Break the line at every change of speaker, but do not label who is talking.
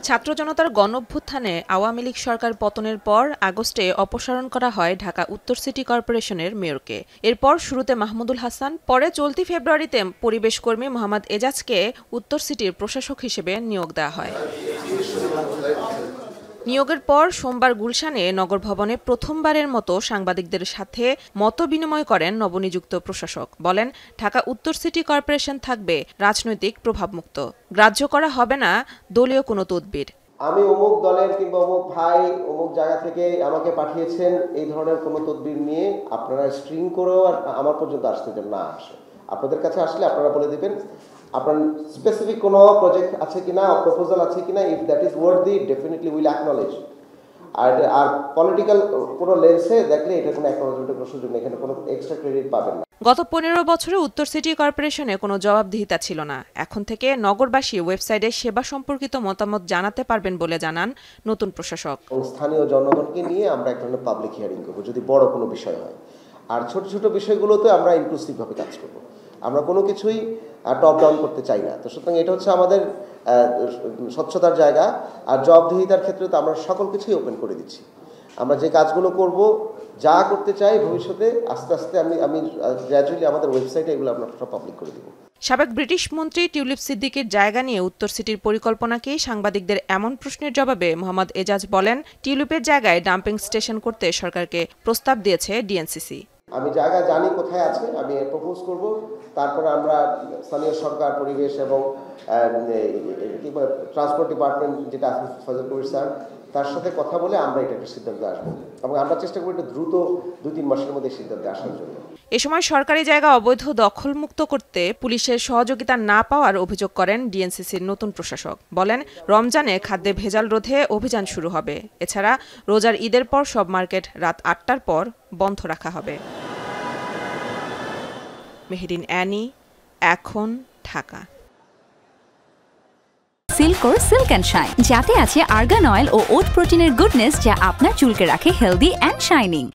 ছাত্র জনতার গণঅভ্যুত্থানে আওয়ামী লীগ সরকার পতনের পর আগস্টে অপসারণ করা হয় ঢাকা উত্তর সিটি কর্পোরেশনের মেয়রকে। এরপর শুরুতে মাহমুদুল হাসান, পরে চলতি ফেব্রুয়ারিতে পরিবেশ কর্মী মোহাম্মদ এজাজকে উত্তর সিটির প্রশাসক হিসেবে নিয়োগ দেওয়া হয়। নিয়োগের পর সোমবার গুলশানে নগর ভবনে প্রথমবারের মতো সাংবাদিকদের সাথে মতবিনিময় করেন নবনিযুক্ত প্রশাসক। বলেন, ঢাকা উত্তর সিটি কর্পোরেশন থাকবে রাজনৈতিক প্রভাবমুক্ত, গ্রাহ্য করা হবে না দলীয় কোনো তদবির।
আমি অমুক দলের কিংবা অমুক ভাই অমুক জায়গা থেকে আমাকে পাঠিয়েছেন এই ধরনের কোনো তদবির নিয়ে আপনারা স্ট্রিং করেও আমার পর্যন্ত আসতে দেন না। আপনাদের কাছে আসলে আপনারা বলে দেবেন আপনার স্পেসিফিক কোনো প্রজেক্ট আছে কিনা, প্রপোজাল আছে কিনা। If that is worthy definitely will acknowledge. আর পলিটিক্যাল কোনো লেন্সে দেখলে এটা কোনো অ্যাকনলেজমেন্টের সুযোগ নেই, এখানে কোনো এক্সট্রা ক্রেডিট পাবেন না।
গত 15 বছরে উত্তর সিটি কর্পোরেশনে কোনো জবাবদিহিতা ছিল না। এখন থেকে নগরবাসী ওয়েবসাইটে সেবা সম্পর্কিত মতামত জানাতে পারবেন বলে জানান নতুন প্রশাসক।
স্থানীয় জনগণকে নিয়ে আমরা এক ধরনের পাবলিক হিয়ারিং করবো যদি বড় কোনো বিষয় হয়। আর ছোট ছোট বিষয়গুলোতে আমরা ইনক্লুসিভভাবে কাজ করবো। আমরা কোনো কিছুই টপ ডাউন করতে চাই না। তো সুতরাং এটা হচ্ছে আমাদের স্বচ্ছতার জায়গা। আর জবাবদিহিতার ক্ষেত্রে তো আমরা সকল কিছুই ওপেন করে দিচ্ছি। আমরা যে কাজগুলো করব, যা করতে চাই ভবিষ্যতে আস্তে আস্তে আমি গ্র্যাজুয়ালি আমাদের ওয়েবসাইটে এগুলো আমরা সব পাবলিক করে দেব।
সাবেক ব্রিটিশ মন্ত্রী টিউলিপ সিদ্দিকের জায়গা নিয়ে উত্তর সিটির পরিকল্পনাকে সাংবাদিকদের এমন প্রশ্নের জবাবে মোহাম্মদ এজাজ বলেন, টিউলিপের জায়গায় ডাম্পিং স্টেশন করতে সরকারকে প্রস্তাব দিয়েছে ডিএনসিসি।
আমি জায়গা জানি কোথায় আছে, আমি প্রপোজ করব। তারপরে আমরা স্থানীয় সরকার, পরিবেশ এবং ট্রান্সপোর্ট ডিপার্টমেন্ট যেটা আছে ফজল কবির স্যার, তার সাথে কথা বলে আমরা এটা একটা সিদ্ধান্তে আসবো এবং আমরা চেষ্টা করি এটা দ্রুত 2-3 মাসের মধ্যে সিদ্ধান্তে আসার জন্য।
এ সময় সরকারি জায়গা অবৈধ দখলমুক্ত করতে পুলিশের সহযোগিতা না পাওয়ার অভিযোগ করেন ডিএনসিসির নতুন প্রশাসক। বলেন, রমজানে খাদ্যে ভেজাল রোধে অভিযান শুরু হবে। এছাড়া রোজার ঈদের পর সব মার্কেট রাত 8টার পর বন্ধ রাখা হবে। মেহেরিন অ্যানি, এখন, ঢাকা।
সিল্কোর সিল্ক অ্যান্ড শাইন, যাতে আছে আর্গান অয়েল ও ওট প্রোটিনের গুডনেস, যা আপনার চুলকে রাখে হেলদি অ্যান্ড শাইনিং।